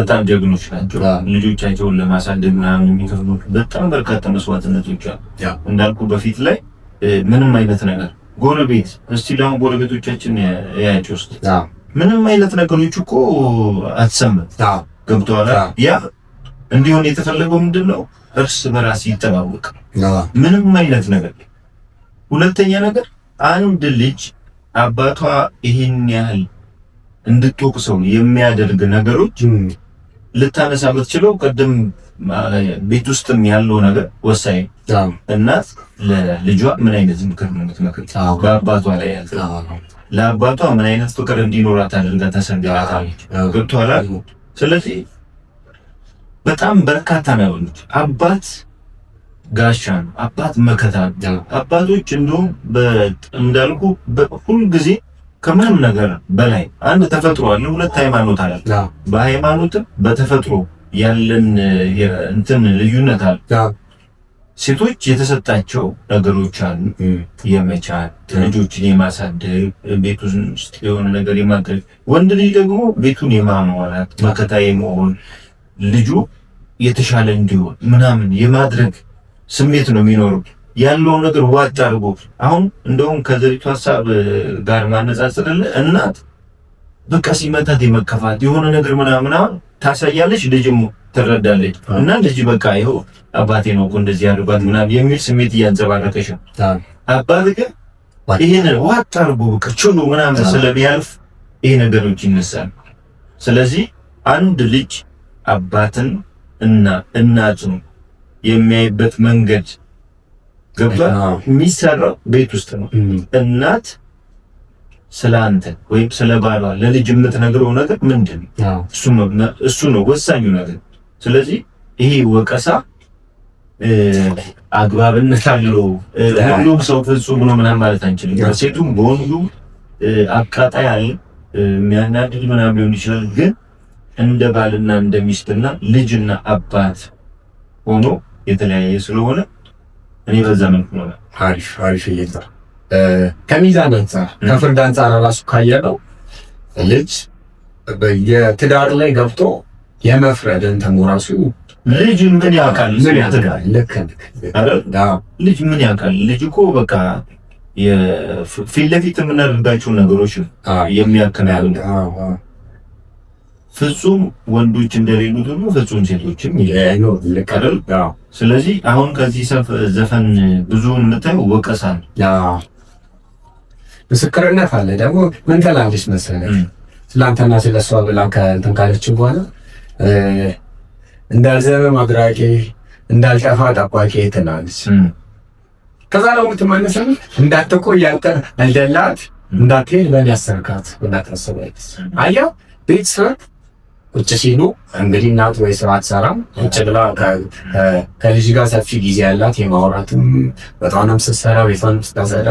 በጣም ጀግኖች ናቸው። ልጆቻቸውን ለማሳደግ ምናምን የሚከፍሉት በጣም በርካታ መስዋዕትነቶች አሉ። እንዳልኩ በፊት ላይ ምንም አይነት ነገር ጎረቤት እስቲ ለአሁን ጎረቤቶቻችን ያያቸው ውስጥ ምንም አይነት ነገሮች እኮ አትሰማም። ገብቶሃል? ያ እንዲሆን የተፈለገው ምንድነው? እርስ በራስ ይተዋወቅ ምንም አይነት ነገር። ሁለተኛ ነገር አንድ ልጅ አባቷ ይሄን ያህል እንድትወቅሰው የሚያደርግ ነገሮች ልታነሳ የምትችለው ቅድም ቤት ውስጥም ያለው ነገር ወሳኝ። እናት ለልጇ ምን አይነት ምክር ነው የምትመክር? በአባቷ ላይ ያለው ለአባቷ ምን አይነት ፍቅር እንዲኖራት አድርጋ ታሰንጋታለች። ገብቶሃል? ስለዚህ በጣም በርካታ ነው። አባት ጋሻ ነው። አባት መከታ ነው። አባቶች እንደውም እንዳልኩ ሁሉ ጊዜ ከምንም ነገር በላይ አንድ ተፈጥሮ አለ፣ ሁለት ሃይማኖት አለ። በሃይማኖትም በተፈጥሮ ያለን እንትን ልዩነት አለ። ሴቶች የተሰጣቸው ነገሮች አሉ፣ የመቻል ልጆችን የማሳደግ ቤት ውስጥ የሆነ ነገር የማድረግ። ወንድ ልጅ ደግሞ ቤቱን የማሟላት መከታ የመሆን ልጁ የተሻለ እንዲሆን ምናምን የማድረግ ስሜት ነው የሚኖረው። ያለው ነገር ዋጥ አድርጎ አሁን እንደውም ከዘሪቱ ሐሳብ ጋር ማነጻጸርልህ እናት በቃ ሲመታት የመከፋት የሆነ ነገር ምናምን ታሳያለች፣ ልጅም ትረዳለች። እና ልጅ በቃ ይኸው አባቴ ነው እኮ እንደዚህ ያደርጋት ምናምን የሚል ስሜት እያንጸባረቀች ነው። አባት ግን ይሄን ዋጥ አድርጎ በቃ ችሎ ምናምን ስለሚያልፍ ይሄ ነገሮች ይነሳል። ስለዚህ አንድ ልጅ አባትን እና እናቱን የሚያይበት መንገድ ገብቷል። የሚሰራው ቤት ውስጥ ነው። እናት ስለ አንተ ወይም ስለ ባሏ ለልጅ የምትነግረው ነገር ምንድን ነው? እሱ ነው ወሳኙ ነገር። ስለዚህ ይሄ ወቀሳ አግባብነት አለው። ሁሉም ሰው ፍጹም ነው ምናምን ማለት አንችልም። በሴቱም በወንዱ አቃጣይ አለ፣ የሚያናድድ ምናምን ሊሆን ይችላል። ግን እንደ ባልና እንደ ሚስትና ልጅና አባት ሆኖ የተለያየ ስለሆነ እኔ በዛ መልኩ ነው። አሪፍ እይታ። ከሚዛን አንጻር ከፍርድ አንጻር ራሱ ካየነው ልጅ የትዳር ላይ ገብቶ የመፍረድን ተሞራሱ ልጅ ምን ያውቃል? ምን ያደርጋል? ልጅ ምን ያውቃል? ልጅ እኮ በቃ ፊት ለፊት የምናደርጋቸው ነገሮች የሚያከናውን ፍጹም ወንዶች እንደሌሉት ሁሉ ፍጹም ሴቶችም ይለቀራል። ስለዚህ አሁን ከዚህ ዘፈን ብዙውን የምታየው ወቀሳ ነው። ምስክርነት አለ ደግሞ ምን ትላለች መሰለህ? ስላንተና ስለሷ ብላ ከእንትን ካለች በኋላ እንዳልዘመም አድራቂ እንዳልጠፋ ጠባቂ ትላለች። ከዛ ነው የምትመለሰው እንዳትቆይ ያንተ አልደላት እንዳትሄድ በእኔ አሰርካት እንዳታሰበች። አየው ቤተሰብ ቁጭ ሲሉ እንግዲህ እናት ወይ ስራ አትሰራም፣ ቁጭ ብላ ከልጅ ጋር ሰፊ ጊዜ ያላት የማውራትም በጣም ስትሰራ ቤቷን ስታጸዳ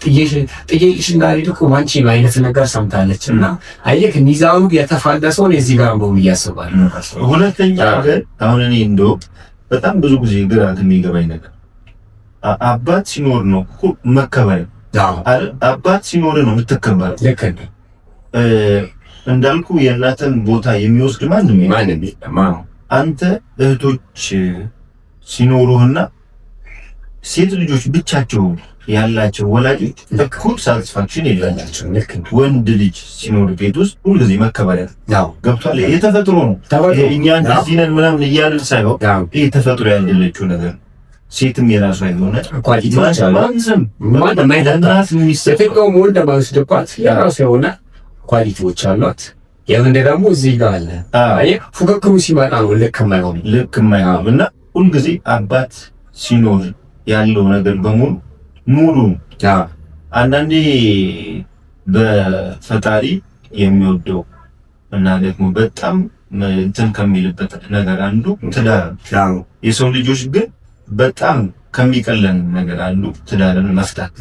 ጥዬሽ እንዳልሄድ እኮ ባንቺ አይነት ነገር ሰምታለች። እና አየህ ሚዛኑ የተፋለሰውን የዚህ ጋር ነው እያስባለሁ። ሁለተኛ ግን አሁን እኔ እንደው በጣም ብዙ ጊዜ ግራ የሚገባኝ ነገር አባት ሲኖር ነው መከበር። አባት ሲኖር ነው የምትከበረው። ልክ ነው። እንዳልኩ የእናትን ቦታ የሚወስድ ማንም የለም። አንተ እህቶች ሲኖሩህና ሴት ልጆች ብቻቸው ያላቸው ወላጆች እኩል ሳቲስፋክሽን የላቸው። ወንድ ልጅ ሲኖር ቤት ውስጥ ሁልጊዜ መከበሪያ ገብቷል። የተፈጥሮ ነው። እኛ እንደዚህ ነን ምናምን እያልን ሳይሆን ይሄ ተፈጥሮ ያለችው ነገር። ሴትም የራሷ የሆነ ኳሊቲዎች አሏት። ለእናት የሚሰጠው ወንድ ማስደባት የራሷ የሆነ ኳሊቲዎች አሏት። የምን ደግሞ እዚህ ጋር አለ። ፉክክሩ ሲመጣ ነው ልክ የማይሆን እና ሁልጊዜ አባት ሲኖር ያለው ነገር በሙሉ ሙሉ። አንዳንዴ በፈጣሪ የሚወደው እና ደግሞ በጣም እንትን ከሚልበት ነገር አንዱ ትዳር። የሰው ልጆች ግን በጣም ከሚቀለን ነገር አንዱ ትዳርን መፍታት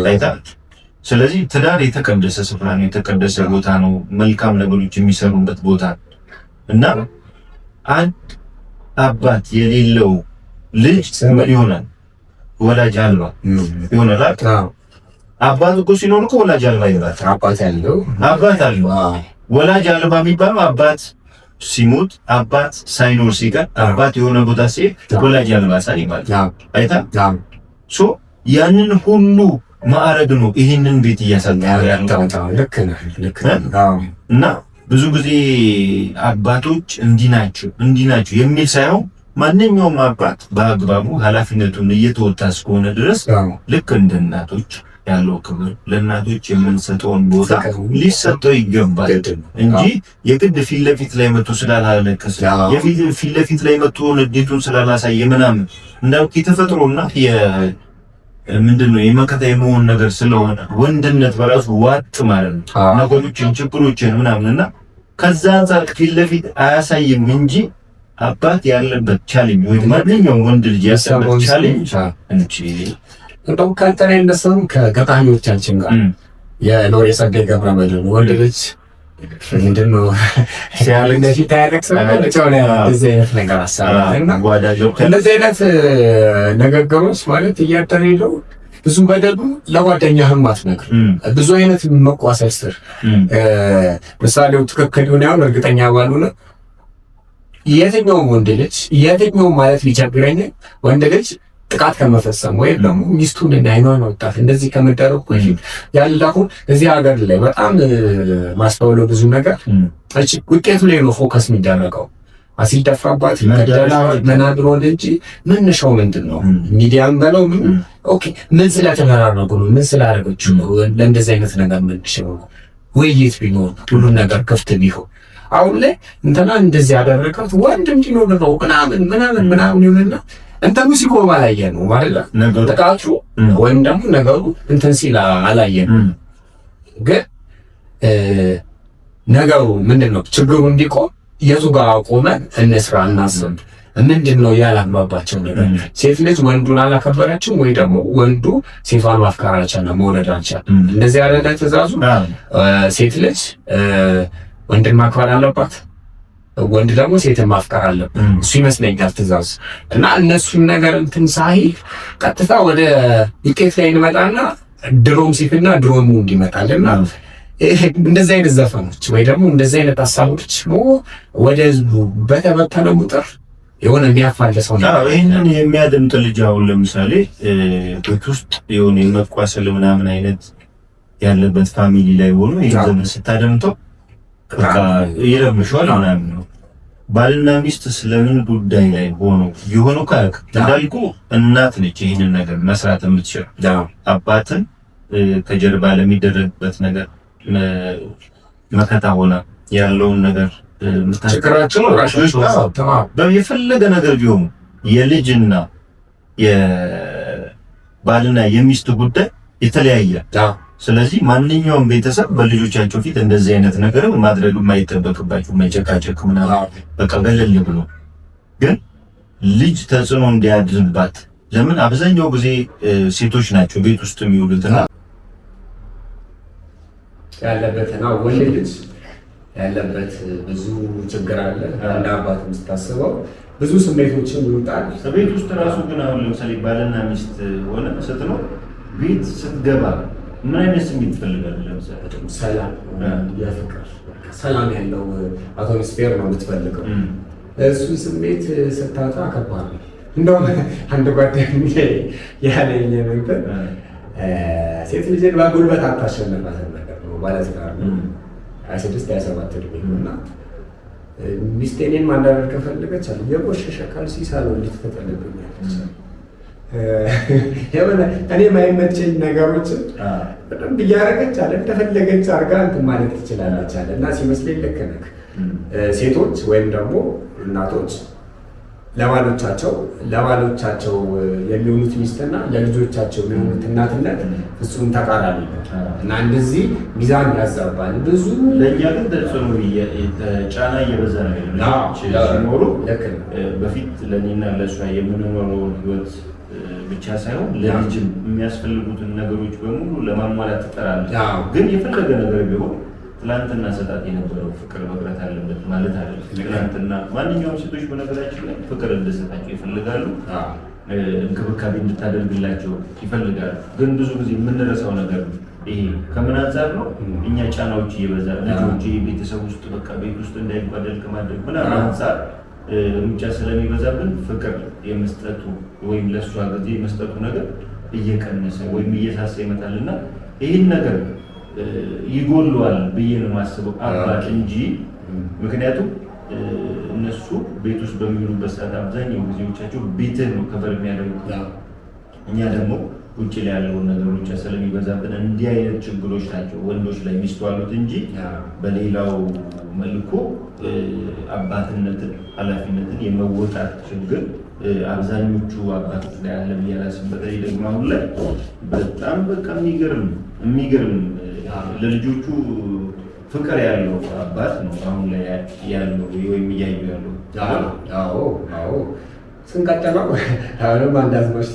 ላይታል። ስለዚህ ትዳር የተቀደሰ ስፍራ ነው፣ የተቀደሰ ቦታ ነው፣ መልካም ነገሮች የሚሰሩበት ቦታ እና አንድ አባት የሌለው ልጅ ምን ይሆናል? ወላጅ አልባ ይሆናል። አባት እኮ ሲኖር እኮ ወላጅ አልባ ይሆናል። አባት ያለው ወላጅ አልባ የሚባለው አባት ሲሞት አባት ሳይኖር ሲቀር አባት የሆነ ቦታ ሲሄድ ወላጅ ያልባሳል ይባላል። አይታ ሶ ያንን ሁሉ ማዕረግ ነው ይሄንን ቤት እያሳጣ ያለው። ልክ ነው። እና ብዙ ጊዜ አባቶች እንዲህ ናቸው የሚል ሳይሆን ማንኛውም አባት በአግባቡ ኃላፊነቱን እየተወጣ እስከሆነ ድረስ ልክ እንደ እናቶች ያለው ክብር ለእናቶች የምንሰጠውን ቦታ ሊሰጠው ይገባል እንጂ የግድ ፊት ለፊት ላይ መጥቶ ስላላለቀሰ ፊት ለፊት ላይ መጥቶ ንዴቱን ስላላሳየ ምናምን እንዳልኩ የተፈጥሮና ምንድነው የመከታ የመሆን ነገር ስለሆነ ወንድነት በራሱ ዋጥ ማለት ነው ነገሮችን ችግሮችን ምናምንና ከዛ አንፃር ፊት ለፊት አያሳይም እንጂ አባት ያለበት ቻሌንጅ ወይ ማንኛውም ወንድ ልጅ ያለበት ቻሌንጅ እንጂ እንደው ካልተራ እንደሰም ከገጣሚዎቻችን ጋር የሎሬ ጸጋዬ ገብረመድህን ወንድ ልጅ ምንድነው ሲያለነፊ ታያለክ ሰው እዚህ አይነት ነገር አሳራና እንደዚህ አይነት ነገሮች ማለት እያደረገው ብዙ በደሉ ለጓደኛህም አትነግር ብዙ አይነት መቋሰር ምሳሌው ትክክል ሆነ ያው እርግጠኛ ባልሆነ የትኛውም ወንድ ልጅ የትኛውም ማለት ቢቸግረኝ ወንድ ልጅ ጥቃት ከመፈጸም ወይም ደግሞ ሚስቱን እና አይኗን ወጣት እንደዚህ ከመደረጉ በፊት ያለው እዚህ ሀገር ላይ በጣም ማስተዋለው ብዙ ነገር እቺ ውጤቱ ላይ ነው ፎከስ የሚደረገው። አሲድ ደፋባት ይከደላ መናድሮ እንጂ መነሻው ምንድነው? ሚዲያም በለው ኦኬ ምን ስለተመራረጉ ነው ምን ስላደረገች ነው ለእንደዚህ አይነት ነገር ምንድነው ውይይት ቢኖር ሁሉ ነገር ክፍት ቢሆን አሁን ላይ እንትና እንደዚህ ያደረጋት ወንድ እንዲኖር ነው ምናምን ይሆንና እንተም ሲቆም አላየን ነው ማለት ነው ተቃቹ ወይም ደግሞ ነገሩ እንትን ሲል አላየን ግን ነገሩ ምንድነው ችግሩ እንዲቆም የቱ ጋር ቆመን እንስራ እናስብ ምንድነው ያላማባቸው ነገር ሴት ልጅ ወንዱን አላከበረችም ወይ ደግሞ ወንዱ ሴቷን ማፍቀር አልቻለም መውለድ አልቻለም እንደዚህ ያለ ትእዛዙ ሴት ልጅ ወንድን ማክበር አለባት ወንድ ደግሞ ሴትን ማፍቀር አለበት እሱ ይመስለኛል ትእዛዝ እና እነሱን ነገር እንትን ሳይል ቀጥታ ወደ ውጤት ላይ እንመጣና ድሮም ሲፍና ድሮም እንዲመጣልና እንደዚህ አይነት ዘፈኖች ወይ ደግሞ እንደዚህ አይነት ሀሳቦች ወደ ህዝቡ በተበተነ ቁጥር የሆነ የሚያፋልሰው ነው። ይሄንን የሚያደምጥ ልጅ አሁን ለምሳሌ ቤት ውስጥ የሆነ የመቋሰል ምናምን አይነት ያለበት ፋሚሊ ላይ ሆኖ ይሄን ስታደምጠው በቃ ይረብሻል ምናምን ነው። ባልና ሚስት ስለምን ጉዳይ ላይ ሆኖ የሆነው ካክ እንዳልኩ እናት ነች ይሄንን ነገር መስራት የምትችለው አባትን ከጀርባ ለሚደረግበት ነገር መከታ ሆና ያለውን ነገር ችግራቸው ራሾች የፈለገ ነገር ቢሆኑ የልጅና የባልና የሚስት ጉዳይ የተለያየ ስለዚህ ማንኛውም ቤተሰብ በልጆቻቸው ፊት እንደዚህ አይነት ነገር ማድረግ የማይጠበቅባቸው መጨቃጨቅ ምናምን በቃ ገለል ብሎ ግን ልጅ ተጽዕኖ እንዲያድርባት ለምን አብዛኛው ጊዜ ሴቶች ናቸው ቤት ውስጥ የሚውሉትና ያለበትና ወንድ ልጅ ያለበት ብዙ ችግር አለ እንደ አባት የምታስበው ብዙ ስሜቶችን ይወጣል ቤት ውስጥ ራሱ ግን አሁን ለምሳሌ ባልና ሚስት ሆነ ስትኖር ቤት ስትገባ ምን አይነት ስሜት ትፈልጋለህ? ለምሳሌ ሰላም የፍቅር ሰላም ያለው አትሞስፌር ነው የምትፈልገው እሱ ስሜት ስታጣ ከባድ ነው እንደውም አንድ ጓደኛዬ ያለኝ ነገር ሴት ልጅን በጉልበት አታሸንፋትም ነገር ነው ማለት ነው 26-27 ዕድሜ ነውና ሚስቴን ማንዳረር ከፈለገች አለ የቆሸሸ ካልሲ ሳለው ልትተጠልብኛለች የሆነ እኔ ማይመቸኝ ነገሮችን በጣም እያደረገች አለ እንደፈለገች አድርጋ እንትን ማለት ትችላለች አለ እና ሲመስለኝ ልክ ነህ ሴቶች ወይም ደግሞ እናቶች ለባሎቻቸው የሚሆኑት ሚስትና ለልጆቻቸው የሚሆኑት እናትነት ፍጹም ተቃራኒ ነው እና እንደዚህ ሚዛን ያዛባል ብዙ ለእኛ ግን ተጽዕኖ ጫና እየበዛ ነው ሲኖሩ በፊት ለእኔና ለእሷ የምንኖረው ህይወት ብቻ ሳይሆን ለልጅም የሚያስፈልጉትን ነገሮች በሙሉ ለማሟላት ትጠራለች ግን የፈለገ ነገር ቢሆን ትላንትና ሰጣት የነበረው ፍቅር መቅረት አለበት ማለት አይደለም። ትላንትና ማንኛውም ሴቶች በነገራችን ላይ ፍቅር እንድሰጣቸው ይፈልጋሉ፣ እንክብካቤ እንድታደርግላቸው ይፈልጋሉ። ግን ብዙ ጊዜ የምንረሳው ነገር ይሄ ከምን አንጻር ነው? እኛ ጫናዎች እየበዛ ልጆች ቤተሰብ ውስጥ በቃ ቤት ውስጥ እንዳይጓደል ከማድረግ ምናምን አንጻር ሩጫ ስለሚበዛብን ፍቅር የመስጠቱ ወይም ለእሷ ጊዜ የመስጠቱ ነገር እየቀነሰ ወይም እየሳሳ ይመጣልና ይህን ነገር ይጎለዋል ብዬ ነው የማስበው አባት እንጂ። ምክንያቱም እነሱ ቤት ውስጥ በሚውሉበት ሰዓት አብዛኛው ጊዜዎቻቸው ቤትህ ነው ከበር የሚያደርጉት። እኛ ደግሞ ውጭ ላይ ያለውን ነገር ብቻ ስለሚበዛብን እንዲህ አይነት ችግሮች ናቸው ወንዶች ላይ የሚስተዋሉት እንጂ በሌላው መልኩ አባትነትን ኃላፊነትን የመወጣት ችግር አብዛኞቹ አባቶች ላይ ያለ ብዬ አላስብም። በተለይ ደግሞ አሁን ላይ በጣም በቃ የሚገርም ለልጆቹ ፍቅር ያለው አባት ነው አሁን ላይ ያለው ወይም እያዩ ያለው። አዎ ስንቀጥለው አሁንም አንድ አዝማች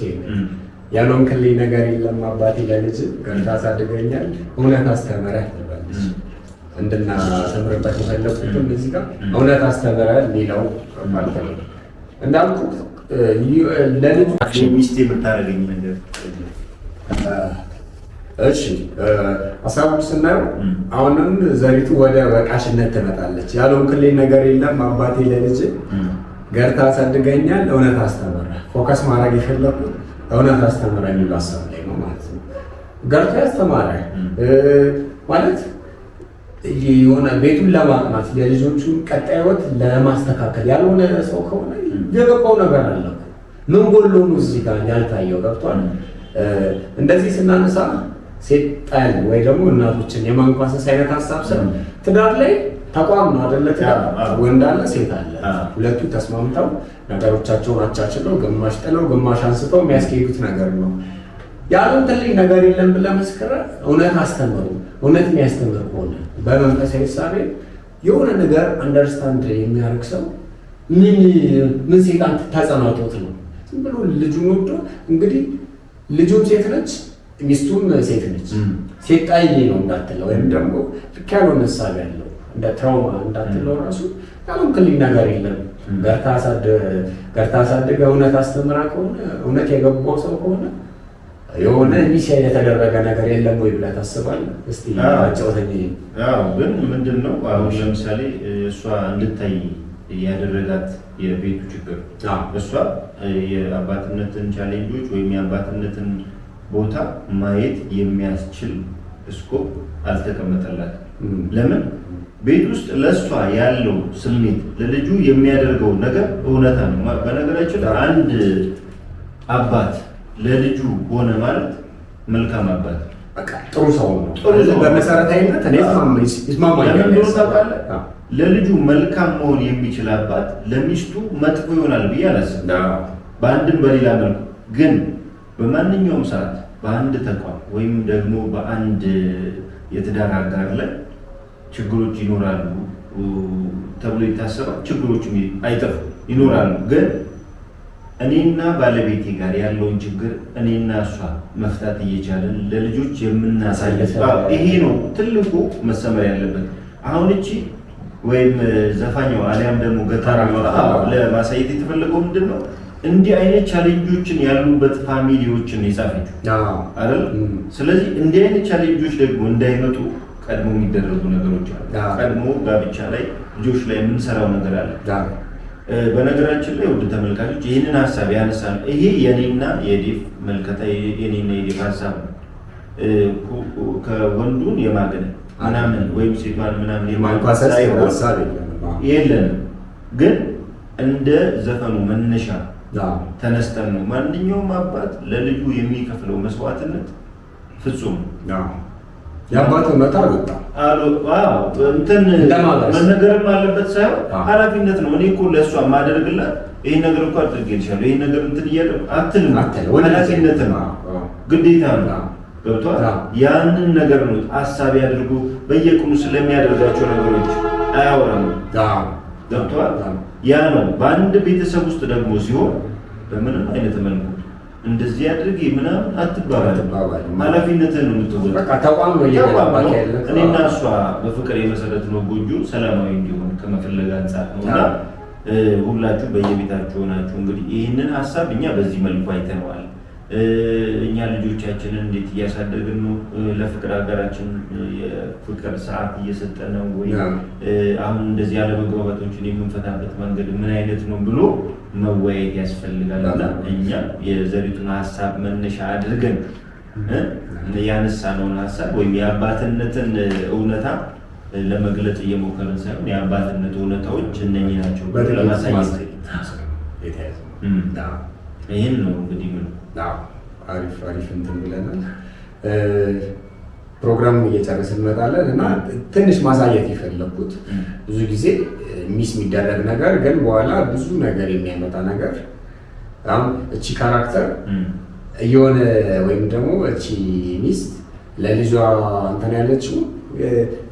ያልሆንክልኝ ነገር የለም አባቴ ለልጅ ገርታ አሳድገኛል እውነት አስተምረህ ትባለች። እንድናስተምርበት የፈለኩትም እዚህ ጋር እውነት አስተምረህ የሚለው ማለት ነው። እንዳልኩት ለልጁ ሚስቴ የምታደርገኝ ነገር እሺ ሀሳቡን ስናየው አሁንም ዘሪቱ ወደ ወቃሽነት ትመጣለች። ያልሆንክልኝ ነገር የለም አባቴ ለልጅ ገርታ አሳድገኛል እውነት አስተምረህ። ፎከስ ማድረግ የፈለኩት እውነት አስተምረህ የሚል ሀሳብ ላይ ነው ማለት ነው። ገርታ ያስተማረ ማለት የሆነ ቤቱን ለማቅናት የልጆቹን ቀጣይ ሕይወት ለማስተካከል ያልሆነ ሰው ከሆነ የገባው ነገር አለ። ምን ጎሎ ነው እዚህ ጋር ያልታየው? ገብቷል። እንደዚህ ስናነሳ ሴት ጣል ወይ ደግሞ እናቶችን የማንኳሰስ አይነት ሀሳብ ስለ ትዳር ላይ ተቋም ነው አይደለ? ትዳር ወንድ አለ ሴት አለ። ሁለቱ ተስማምተው ነገሮቻቸውን አቻችለው ግማሽ ጥለው ግማሽ አንስተው የሚያስኬዱት ነገር ነው። ያልሆንክልኝ ነገር የለም ብለህ መስክረህ እውነት አስተምሩ። እውነት የሚያስተምር ከሆነ በመንፈሳዊ ሳቤ የሆነ ነገር አንደርስታንድ የሚያደርግ ሰው ምን ሴጣን ተጸናቶት ነው ዝም ብሎ ልጁን ወዶ እንግዲህ ልጁም ሴት ነች ሚስቱም ሴት ነች። ሴት ጣይ ነው እንዳትለው ወይም ደግሞ ልክ ያልሆነ ሳቤ ያለው እንደ ትራውማ እንዳትለው ራሱ ያልሆንክልኝ ነገር የለም ገርታ አሳድገህ እውነት አስተምራ ከሆነ እውነት የገባው ሰው ከሆነ የሆነ ሚስ የተደረገ ነገር የለም ወይ ብለህ ታስባለህ? እስቲ አጫውተኝ። ግን ምንድን ነው አሁን ለምሳሌ እሷ እንድታይ ያደረጋት የቤቱ ችግር እሷ የአባትነትን ቻሌንጆች ወይም የአባትነትን ቦታ ማየት የሚያስችል ስኮፕ አልተቀመጠላትም። ለምን? ቤት ውስጥ ለእሷ ያለው ስሜት ለልጁ የሚያደርገው ነገር እውነታ ነው። በነገራችን አንድ አባት ለልጁ ሆነ ማለት መልካም አባት በቃ ጥሩ ሰው ነው። በመሰረታዊነት እኔ ይስማማኛል። ለልጁ መልካም መሆን የሚችል አባት ለሚስቱ መጥፎ ይሆናል ብዬ አላስብም። በአንድም በሌላ መልኩ ግን በማንኛውም ሰዓት በአንድ ተቋም ወይም ደግሞ በአንድ የትዳር አጋር ላይ ችግሮች ይኖራሉ ተብሎ ይታሰባል። ችግሮች አይጠፉም፣ ይኖራሉ። ግን እኔና ባለቤቴ ጋር ያለውን ችግር እኔና እሷ መፍታት እየቻለን ለልጆች የምናሳልፈው ይሄ ነው ትልቁ መሰመር ያለበት። አሁን እቺ ወይም ዘፋኛው አሊያም ደግሞ ገጣሚው ለማሳየት የተፈለገው ምንድን ነው? እንዲህ አይነት ቻሌንጆችን ያሉበት ፋሚሊዎችን የጻፈችው አይደል? ስለዚህ እንዲህ አይነት ቻሌንጆች ደግሞ እንዳይመጡ ቀድሞ የሚደረጉ ነገሮች አሉ። ቀድሞ ጋብቻ ላይ ልጆች ላይ የምንሰራው ነገር አለ። በነገራችን ላይ ውድ ተመልካቾች ይህንን ሀሳብ ያነሳል። ይሄ የኔና የዴፍ መልከታ የኔና የዴፍ ሀሳብ ነው። ከወንዱን የማገን ምናምን ወይም ሴቷን ምናምን የማንኳሰስ ሀሳብ የለንም። ግን እንደ ዘፈኑ መነሻ ተነስተን ነው ማንኛውም አባት ለልጁ የሚከፍለው መስዋዕትነት ፍጹም ነው። የአባቱ መጣ እንትን መነገርም አለበት ሳይሆን ኃላፊነት ነው። እኔ እኮ ለእሷ ማደርግላት ይህን ነገር እኮ አድርጌልሻለሁ ይህን ነገር እንትን እያደረግ አትልም። ኃላፊነት ነው፣ ግዴታ ነው። ገብቷል። ያንን ነገር ነው አሳቢ አድርጎ በየቀኑ ስለሚያደርጋቸው ነገሮች አያወራም። ገብቷል። ያ ነው በአንድ ቤተሰብ ውስጥ ደግሞ ሲሆን በምንም አይነት መልኩ እንደዚህ አድርጌ ምናምን አትባባል። ኃላፊነትን ነው የምትወጣው። በቃ ተቋም ነው እየገባክ ያለ። እኔና እሷ በፍቅር የመሰረትነው ጎጆ ሰላማዊ እንዲሆን ከመፈለግ አንጻር ነው እና ሁላችሁ በየቤታችሁ ሆናችሁ እንግዲህ ይህንን ሀሳብ እኛ በዚህ መልኩ አይተነዋል። እኛ ልጆቻችንን እንዴት እያሳደግን ነው? ለፍቅር ሀገራችን የፍቅር ሰዓት እየሰጠን ነው ወይ? አሁን እንደዚህ ያለመግባባቶችን የምንፈታበት መንገድ ምን አይነት ነው ብሎ መወያየት ያስፈልጋል። እና እኛ የዘሪቱን ሀሳብ መነሻ አድርገን ያነሳነውን ሀሳብ ወይም የአባትነትን እውነታ ለመግለጽ እየሞከርን ሳይሆን የአባትነት እውነታዎች እነኚህ ናቸው ለማሳየት ይህን ነው እንግዲህ ምን አሪፍ እንትን ብለናል። ፕሮግራሙ እየጨረስን እንመጣለን እና ትንሽ ማሳየት የፈለኩት ብዙ ጊዜ ሚስ የሚደረግ ነገር ግን በኋላ ብዙ ነገር የሚያመጣ ነገር አሁን እቺ ካራክተር እየሆነ ወይም ደግሞ እቺ ሚስት ለልጇ እንትን ያለችው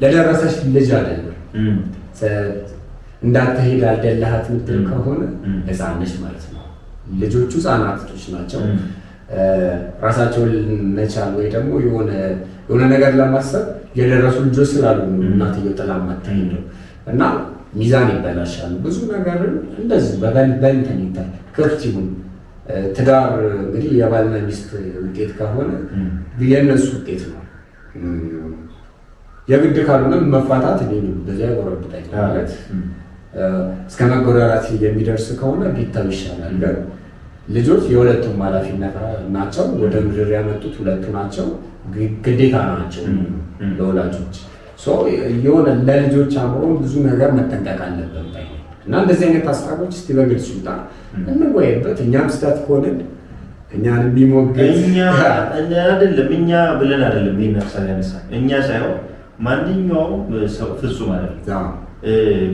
ለደረሰች ልጅ አይደለም። እንዳትሄድ አልደላሃት ምትል ከሆነ ሕፃን ነች ማለት ነው። ልጆቹ ሕፃናቶች ናቸው። ራሳቸውን መቻል ወይ ደግሞ የሆነ ነገር ለማሰብ የደረሱ ልጆች ስላሉ እናትየው ጥላ ማትሄደው እና ሚዛን ይበላሻል። ብዙ ነገር እንደዚህ በእንትን ይታል። ክፍት ይሁን ትዳር እንግዲህ የባልና ሚስት ውጤት ከሆነ የእነሱ ውጤት ነው። የግድ ካልሆነ መፋታት በዚያ ጎረብጣኝ ማለት እስከ መጎዳራት የሚደርስ ከሆነ ቢታው ይሻላል። ግን ልጆች የሁለቱም ኃላፊነት ናቸው። ወደ ምድር ያመጡት ሁለቱ ናቸው፣ ግዴታ ናቸው ለወላጆች። የሆነ ለልጆች አምሮ ብዙ ነገር መጠንቀቅ አለብን እና እንደዚህ አይነት ሀሳቦች እስቲ በግልጽ ይውጣ እንወያይበት። እኛም ስህተት ከሆንን እኛን የሚሞግት አይደለም እኛ ብለን አይደለም ይሄን ሀሳብ ያነሳ እኛ ሳይሆን ማንኛውም ሰው ፍጹም አይደለም።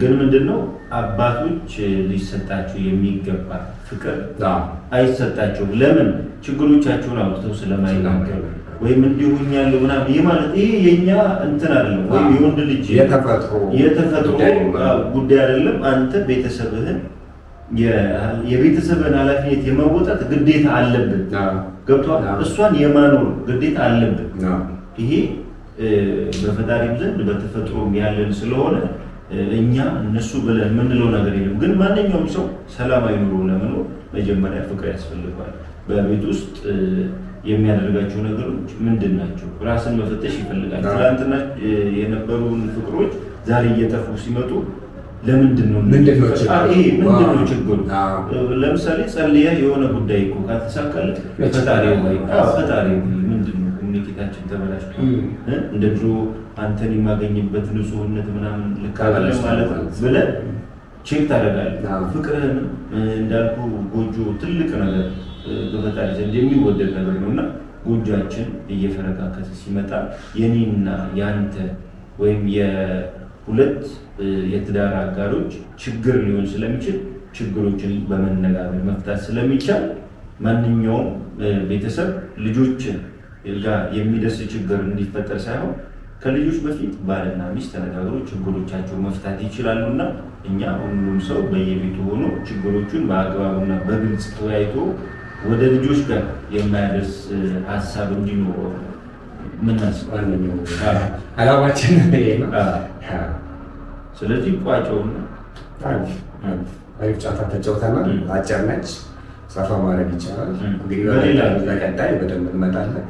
ግን ምንድነው አባቶች ሊሰጣቸው የሚገባ ፍቅር አይሰጣቸውም። ለምን? ችግሮቻቸውን አውጥተው ስለማይናገሩ ወይም እንዲሁኛል ምናምን። ይሄ ማለት ይሄ የኛ እንትን አይደለም፣ ወይም የወንድ ልጅ የተፈጥሮ ጉዳይ አይደለም። አንተ ቤተሰብህን የቤተሰብህን ኃላፊነት የመወጣት ግዴታ አለብን። ገብቷል? እሷን የማኖር ግዴታ አለብን። ይሄ በፈጣሪም ዘንድ በተፈጥሮም ያለን ስለሆነ እኛ እነሱ ብለን የምንለው ነገር የለም። ግን ማንኛውም ሰው ሰላማዊ ኑሮ ለመኖር መጀመሪያ ፍቅር ያስፈልገዋል። በቤት ውስጥ የሚያደርጋቸው ነገሮች ምንድን ናቸው? ራስን መፈተሽ ይፈልጋል። ትናንትና የነበሩን ፍቅሮች ዛሬ እየጠፉ ሲመጡ ለምንድን ነው ችግሩ? ለምሳሌ ጸልየህ የሆነ ጉዳይ እኮ ካልተሳካልህ ፈጣሪ ምንድን ነው ኮሚኒኬታችን ተበላሽቶ እንደ ድሮ አንተን የማገኝበት ንጹህነት ምናምን ልካለ ማለት ነው ብለህ ቼክ ታደርጋለህ። ፍቅርህን እንዳልኩ ጎጆ ትልቅ ነገር በፈጣሪ ዘንድ የሚወደድ ነገር ነው እና ጎጆአችን እየፈረካከሰ ሲመጣ የኔና የአንተ ወይም የሁለት የትዳር አጋሮች ችግር ሊሆን ስለሚችል ችግሮችን በመነጋገር መፍታት ስለሚቻል ማንኛውም ቤተሰብ ልጆችን ጋር የሚደርስ ችግር እንዲፈጠር ሳይሆን ከልጆች በፊት ባልና ሚስት ተነጋግሮ ችግሮቻቸው መፍታት ይችላሉና እኛ ሁሉም ሰው በየቤቱ ሆኖ ችግሮቹን በአግባቡና በግልጽ ተወያይቶ ወደ ልጆች ጋር የማያደርስ ሀሳብ እንዲኖረው ምናስባለሁ። አላማችን ነው። ስለዚህ ቋጨውና አሪፍ ጨዋታ ተጫውተናል። አጭር ነች፣ ሰፋ ማድረግ ይቻላል። እንግዲህ በቀጣይ በደንብ እንመጣለን።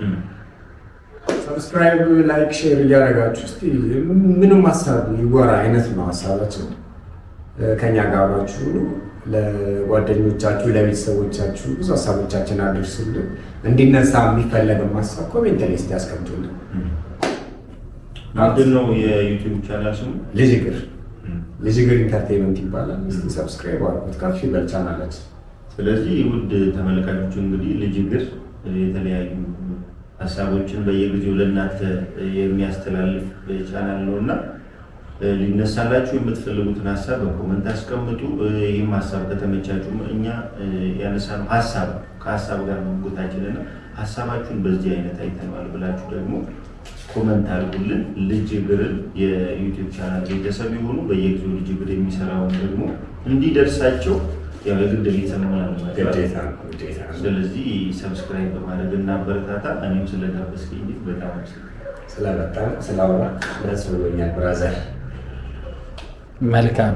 ሰብስክራይብ፣ ላይክ፣ ሼር እያደረጋችሁ እስቲ ምንም ሀሳብ ይወራ አይነት ነው ሀሳባችን። ከኛ ጋር አብራችሁ ለጓደኞቻችሁ፣ ለቤተሰቦቻችሁ ብዙ ሀሳቦቻችን አድርሱልን። እንዲነሳ የሚፈለግም ሀሳብ ኮሜንት ላይ እስቲ ያስቀምጡልን። ምንድን ነው የዩቲዩብ ቻናል ስሙ? ልጅ እግር ኢንተርቴይንመንት ይባላል። እስቲ ሰብስክራይብ አድርጉት፣ ከፍ ይበል ቻናላችን። ስለዚህ ውድ ተመልካቾች እንግዲህ ልጅ እግር የተለያዩ ሀሳቦችን በየጊዜው ለእናንተ የሚያስተላልፍ ቻናል ነው እና ሊነሳላችሁ የምትፈልጉትን ሀሳብ በኮመንት አስቀምጡ። ይህም ሀሳብ ከተመቻችሁ እኛ ያነሳነው ሀሳብ ከሀሳብ ጋር መጎታችንና ሀሳባችሁን በዚህ አይነት አይተነዋል ብላችሁ ደግሞ ኮመንት አድርጉልን። ልጅ እግርን የዩቲዩብ ቻናል ቤተሰብ የሆኑ በየጊዜው ልጅ እግር የሚሰራውን ደግሞ እንዲደርሳቸው ያው የግድ ሊሰማን ግዴታ ነው። ስለዚህ ሰብስክራይብ በማድረግ እናበረታታ። እኔም ስለጋበዝከኝ በጣም ስለመጣ ስላወራ ደስ ብሎኛል ብራዘር። መልካም